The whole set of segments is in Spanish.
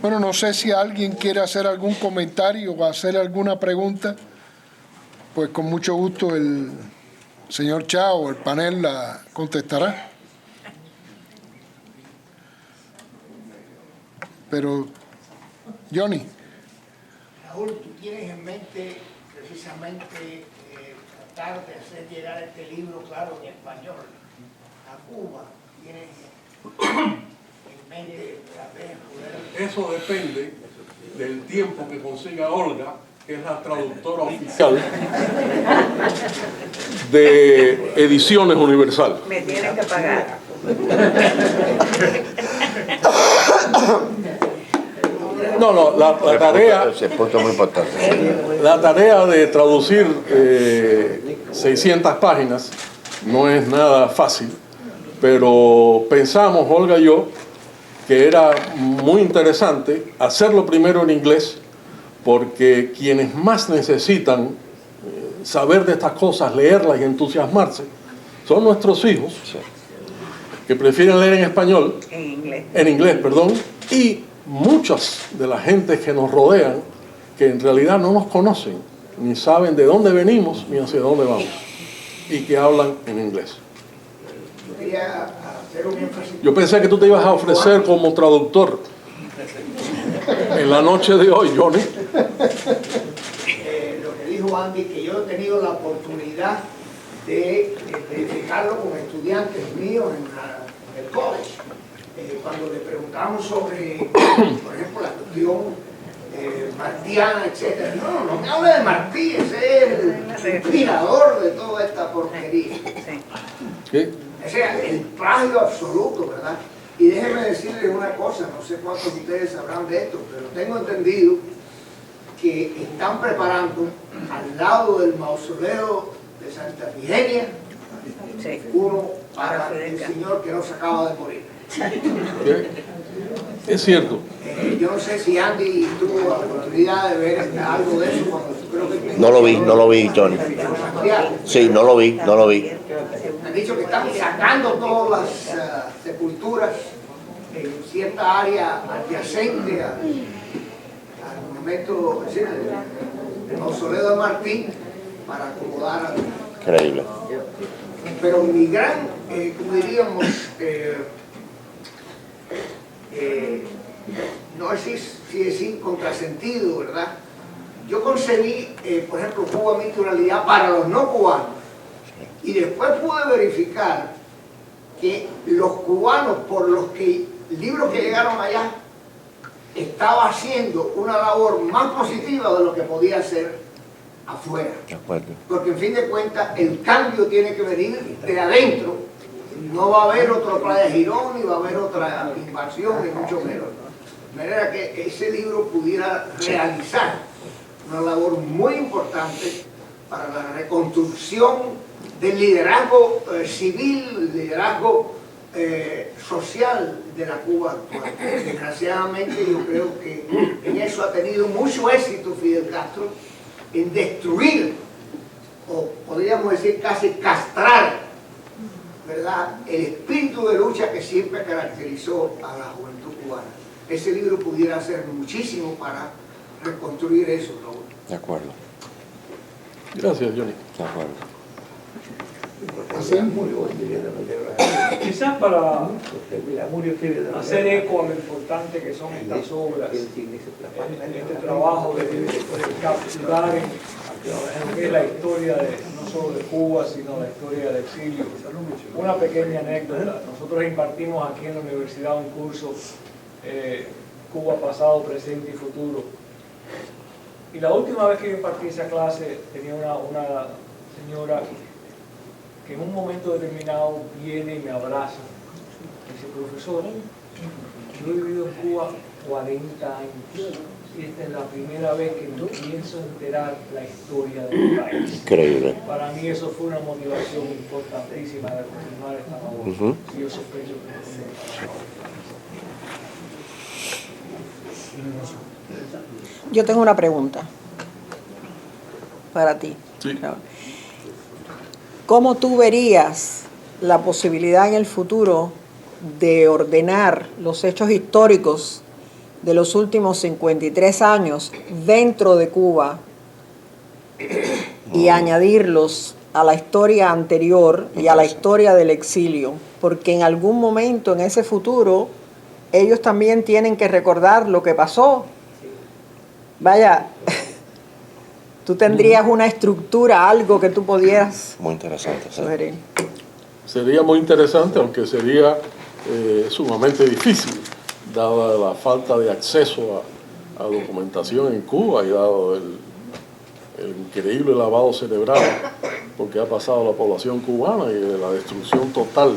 Bueno, no sé si alguien quiere hacer algún comentario o hacer alguna pregunta, pues con mucho gusto el señor Chao o el panel la contestará. Pero, Johnny. Raúl, tú tienes en mente precisamente tratar de hacer llegar este libro, claro, en español, a Cuba. ¿Tienes en mente tal vez poder...? Eso depende del tiempo que consiga Olga, que es la traductora oficial de Ediciones Universal. Me tienen que pagar. No, la tarea... Ese punto es muy importante. La tarea de traducir 600 páginas no es nada fácil, pero pensamos, Olga y yo, que era muy interesante hacerlo primero en inglés, porque quienes más necesitan saber de estas cosas, leerlas y entusiasmarse, son nuestros hijos, que prefieren leer en español, en inglés, y muchas de las gentes que nos rodean, que en realidad no nos conocen, ni saben de dónde venimos, ni hacia dónde vamos, y que hablan en inglés. Yo pensé que tú te ibas a ofrecer como traductor en la noche de hoy, Johnny. Lo que dijo Andy, que yo he tenido la oportunidad de verificarlo con estudiantes míos en el college. Cuando le preguntamos sobre, por ejemplo, la cuestión martiana, etc. No me hable de Martí, ese es el inspirador de toda esta porquería. ¿Qué? O sea, el plagio absoluto, ¿verdad? Y déjenme decirles una cosa, no sé cuántos de ustedes sabrán de esto, pero tengo entendido que están preparando al lado del mausoleo de Santa Ifigenia uno para el señor que no se acaba de morir. Es cierto. Yo no sé si Andy tuvo la oportunidad de ver algo de eso cuando creo que... No lo vi, Johnny. Sí, no lo vi. Han dicho que están sacando todas las sepulturas en cierta área adyacente al monumento, es decir, el mausoleo de Martín, para acomodar al... Increíble. Pero mi gran, como diríamos, no es si decir contrasentido, ¿verdad? Yo concebí, por ejemplo, Cuba mi pluralidad para los no cubanos, y después pude verificar que los cubanos, por los que libros que llegaron allá, estaba haciendo una labor más positiva de lo que podía hacer afuera. Porque en fin de cuentas el cambio tiene que venir de adentro. No va a haber otro Playa Girón, ni va a haber otra invasión, ni mucho menos. De manera que ese libro pudiera realizar una labor muy importante para la reconstrucción del liderazgo civil, liderazgo social de la Cuba actual. Desgraciadamente yo creo que en eso ha tenido mucho éxito Fidel Castro, en destruir, o podríamos decir casi castrar, ¿verdad?, el espíritu de lucha que siempre caracterizó a la juventud cubana. Ese libro pudiera hacer muchísimo para reconstruir eso, Raúl. De acuerdo. Gracias, Johnny. De acuerdo. Quizás para hacer eco a lo importante que son estas obras, este trabajo de capturar lo que es la historia no solo de Cuba, sino la historia del exilio. Una pequeña anécdota. Nosotros impartimos aquí en la universidad un curso Cuba pasado, presente y futuro. Y la última vez que yo impartí esa clase tenía una señora que en un momento determinado viene y me abraza. Me dice, profesor, yo he vivido en Cuba 40 años y esta es la primera vez que me pienso enterar la historia del país. Increíble. Para mí eso fue una motivación importantísima de continuar esta labor. Y yo sospecho que Yo tengo una pregunta para ti. Sí. ¿Cómo tú verías la posibilidad en el futuro de ordenar los hechos históricos de los últimos 53 años dentro de Cuba y añadirlos a la historia anterior y a la historia del exilio, porque en algún momento en ese futuro ellos también tienen que recordar lo que pasó. Vaya, tú tendrías una estructura, algo que tú pudieras Muy interesante. ¿Sí? sugerir. Sería muy interesante, aunque sería sumamente difícil, dada la falta de acceso a documentación en Cuba y dado el increíble lavado cerebral porque ha pasado la población cubana y de la destrucción total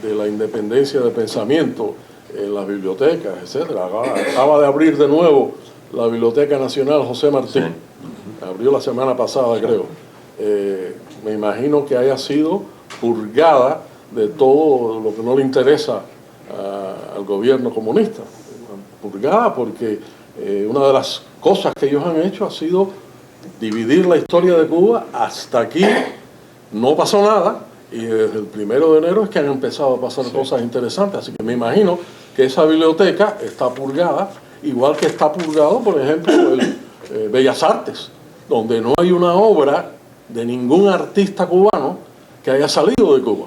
de la independencia de pensamiento en las bibliotecas, etcétera. Acaba de abrir de nuevo la Biblioteca Nacional José Martí. Abrió la semana pasada, creo. Me imagino que haya sido purgada de todo lo que no le interesa al gobierno comunista. Purgada porque una de las cosas que ellos han hecho ha sido dividir la historia de Cuba. Hasta aquí no pasó nada y desde el 1 de enero es que han empezado a pasar cosas interesantes. Así que me imagino que esa biblioteca está purgada, igual que está purgado, por ejemplo, el Bellas Artes, donde no hay una obra de ningún artista cubano que haya salido de Cuba.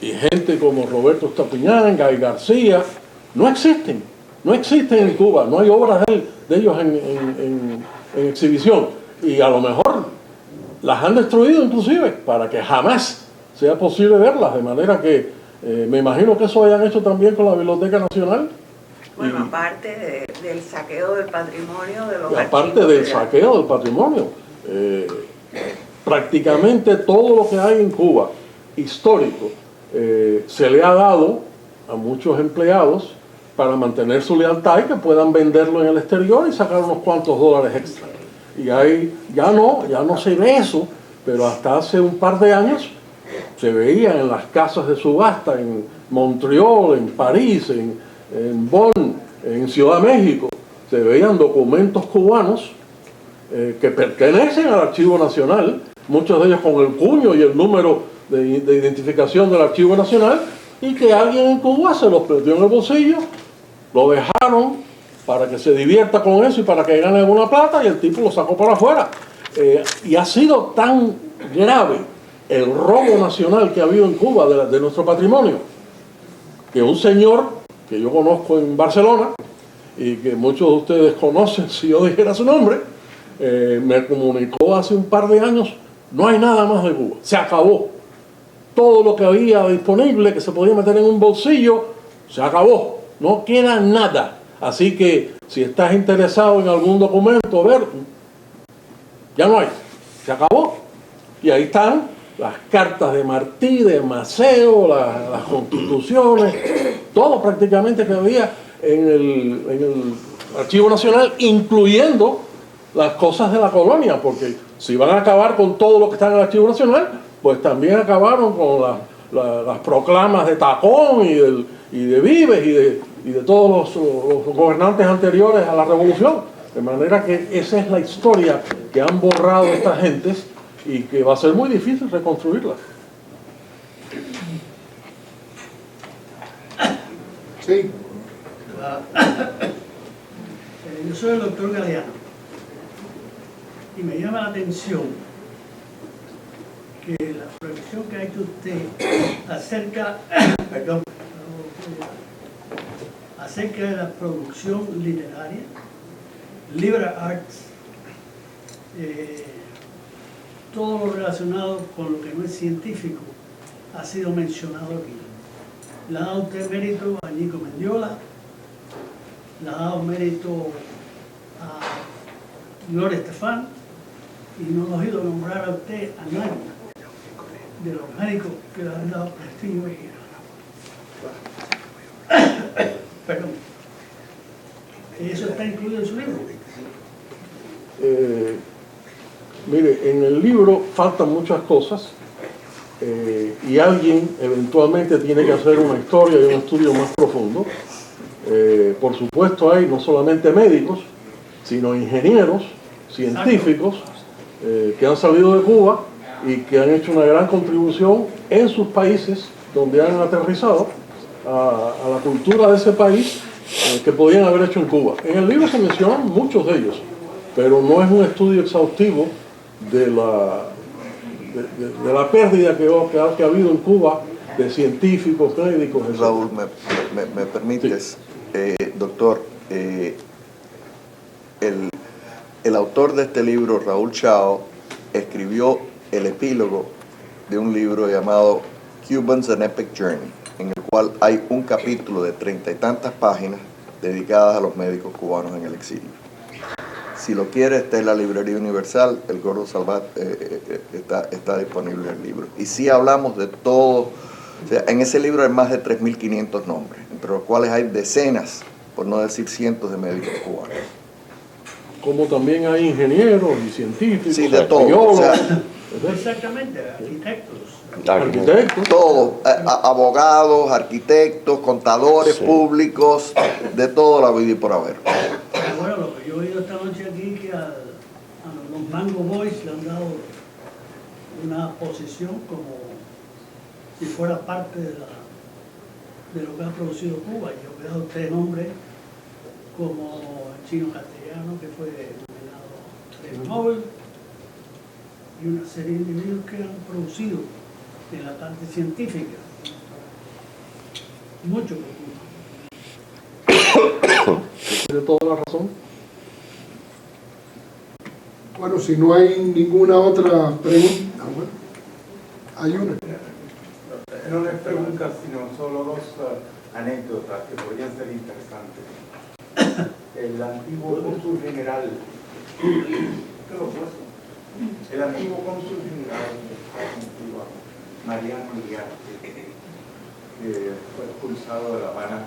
Y gente como Roberto Estupiñán, Gael García, no existen en Cuba, no hay obras de ellos en exhibición. Y a lo mejor las han destruido inclusive para que jamás sea posible verlas, de manera que me imagino que eso hayan hecho también con la Biblioteca Nacional. Bueno, aparte del saqueo del patrimonio de los Aparte archivos del de saqueo del patrimonio, prácticamente todo lo que hay en Cuba histórico se le ha dado a muchos empleados para mantener su lealtad y que puedan venderlo en el exterior y sacar unos cuantos dólares extra. Y ahí ya no se ve eso, pero hasta hace un par de años se veía en las casas de subasta en Montreal, en París, en Bonn, en Ciudad de México, se veían documentos cubanos que pertenecen al Archivo Nacional, muchos de ellos con el cuño y el número de identificación del Archivo Nacional, y que alguien en Cuba se los metió en el bolsillo, lo dejaron para que se divierta con eso y para que gane alguna plata, y el tipo lo sacó para afuera. Y ha sido tan grave el robo nacional que ha habido en Cuba de nuestro patrimonio, que un señor que yo conozco en Barcelona, y que muchos de ustedes conocen si yo dijera su nombre, me comunicó hace un par de años: no hay nada más de Cuba, se acabó. Todo lo que había disponible, que se podía meter en un bolsillo, se acabó, no queda nada. Así que si estás interesado en algún documento, ver, ya no hay, se acabó. Y ahí están las cartas de Martí, de Maceo, las constituciones, todo prácticamente que había en el Archivo Nacional, incluyendo las cosas de la colonia, porque si van a acabar con todo lo que está en el Archivo Nacional, pues también acabaron con las proclamas de Tacón y de Vives y de todos los gobernantes anteriores a la revolución. De manera que esa es la historia que han borrado estas gentes y que va a ser muy difícil reconstruirla. Sí. Yo soy el doctor Galeano y me llama la atención que la proyección que ha hecho usted acerca, acerca de la producción literaria, liberal arts, todo lo relacionado con lo que no es científico ha sido mencionado aquí. Le ha dado usted mérito a Nico Mendiola, le ha dado mérito a Gloria Estefan, y no ha oído nombrar a usted a nadie de los médicos que le han dado prestigio. Perdón. ¿Eso está incluido en su libro? Mire, en el libro faltan muchas cosas y alguien eventualmente tiene que hacer una historia y un estudio más profundo. Por supuesto hay no solamente médicos, sino ingenieros, científicos que han salido de Cuba y que han hecho una gran contribución en sus países donde han aterrizado a la cultura de ese país que podían haber hecho en Cuba. En el libro se mencionan muchos de ellos, pero no es un estudio exhaustivo de la pérdida que ha habido en Cuba de científicos, médicos, etc. Raúl, ¿me permites? Doctor, el autor de este libro, Raúl Chao, escribió el epílogo de un libro llamado Cubans: An Epic Journey, en el cual hay un capítulo de 30 y tantas páginas dedicadas a los médicos cubanos en el exilio. Si lo quiere, está en la Librería Universal, el Gordo Salvat está disponible el libro. Y sí hablamos de todo, o sea, en ese libro hay más de 3.500 nombres, entre los cuales hay decenas, por no decir cientos, de médicos cubanos. Como también hay ingenieros y científicos, Sí, de todo. biólogos, O sea, Exactamente, arquitectos. arquitectos. todo, abogados, arquitectos, contadores públicos, de todo la vida y por haber. Bueno, lo que yo he oído esta noche aquí, que a los Mango Boys le han dado una posición como si fuera parte de lo que ha producido Cuba. Yo he dado 3 nombres, como el chino castellano, que fue nominado al Premio Nobel, y una serie de individuos que han producido en la parte científica mucho por Cuba. Tiene toda la razón. Bueno, si no hay ninguna otra pregunta, bueno, hay una. No es preguntas, sino solo 2 anécdotas que podrían ser interesantes. El antiguo cónsul general, en Cuba, Mariano Iriarte, que fue expulsado de La Habana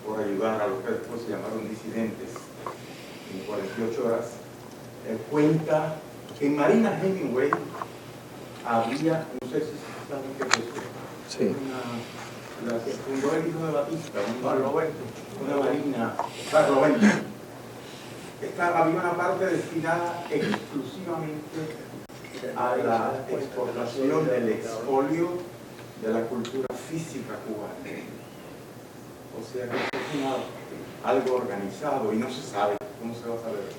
por ayudar a lo que después se llamaron disidentes en 48 horas, cuenta que en Marina Hemingway había, no sé si saben qué es esto, Sí. la que fundó el hijo de Batista, un Barlovento, una marina, Barlovento. Había una parte destinada exclusivamente a la exportación del expolio de la cultura física cubana. O sea que esto es algo organizado y no se sabe cómo se va a saber.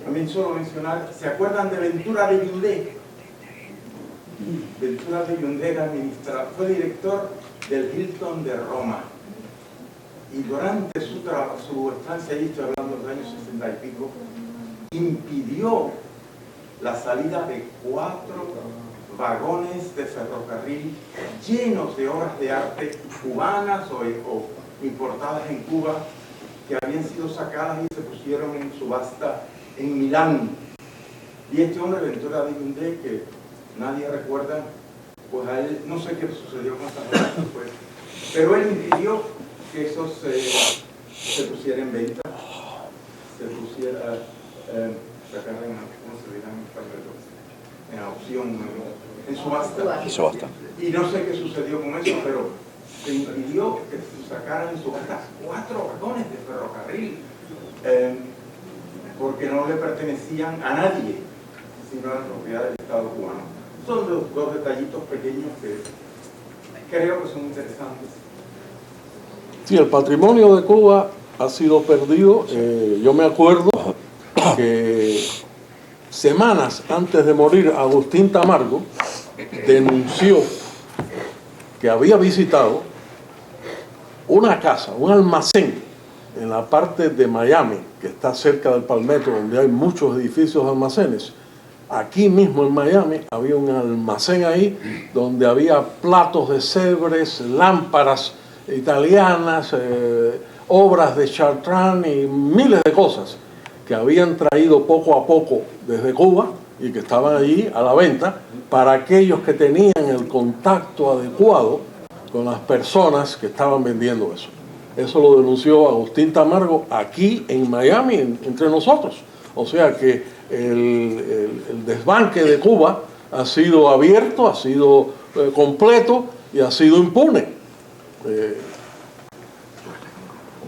También solo mencionar, ¿se acuerdan de Ventura de Yundé? Ventura de Yundé era fue director del Hilton de Roma. Y durante su estancia allí, estoy hablando de los años 60 y pico, impidió la salida de 4 vagones de ferrocarril llenos de obras de arte cubanas o importadas en Cuba, que habían sido sacadas y se pusieron en subasta en Milán. Y este hombre, Ventura de Yundé, que nadie recuerda, pues a él, no sé qué sucedió con estas obras después, pero él impidió que eso se pusiera en venta, se pusiera, ¿cómo se dirá en español? En opción, en subasta. Y no sé qué sucedió con eso, pero se impidió que se sacaran en subasta 4 vagones de ferrocarril, porque no le pertenecían a nadie, sino a la propiedad del Estado cubano. Son los 2 detallitos pequeños que creo que son interesantes. Sí, el patrimonio de Cuba ha sido perdido. Yo me acuerdo que semanas antes de morir, Agustín Tamargo denunció que había visitado una casa, un almacén en la parte de Miami, que está cerca del Palmetto, donde hay muchos edificios de almacenes. Aquí mismo en Miami había un almacén ahí donde había platos de Sèvres, lámparas italianas, obras de Chartrand y miles de cosas que habían traído poco a poco desde Cuba y que estaban allí a la venta para aquellos que tenían el contacto adecuado con las personas que estaban vendiendo eso. Eso lo denunció Agustín Tamargo aquí en Miami, entre nosotros. O sea que el desbanque de Cuba ha sido abierto, ha sido completo y ha sido impune.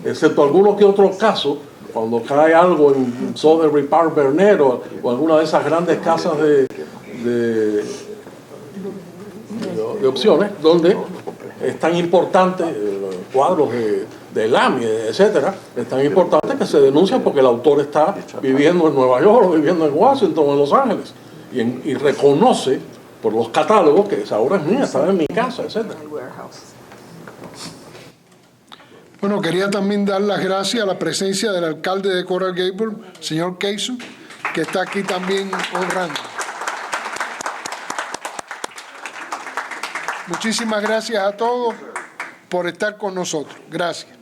Excepto algunos que otros casos, cuando cae algo en Sotheby's Park Berner o alguna de esas grandes casas de opciones, donde es tan importante cuadros de LAMI, etcétera, es tan importante que se denuncia porque el autor está viviendo en Nueva York, o viviendo en Washington, o en Los Ángeles, y reconoce por los catálogos que esa obra es mía, estaba en mi casa, etcétera. Bueno, quería también dar las gracias a la presencia del alcalde de Coral Gables, señor Keisu, que está aquí también honrando. Muchísimas gracias a todos por estar con nosotros. Gracias.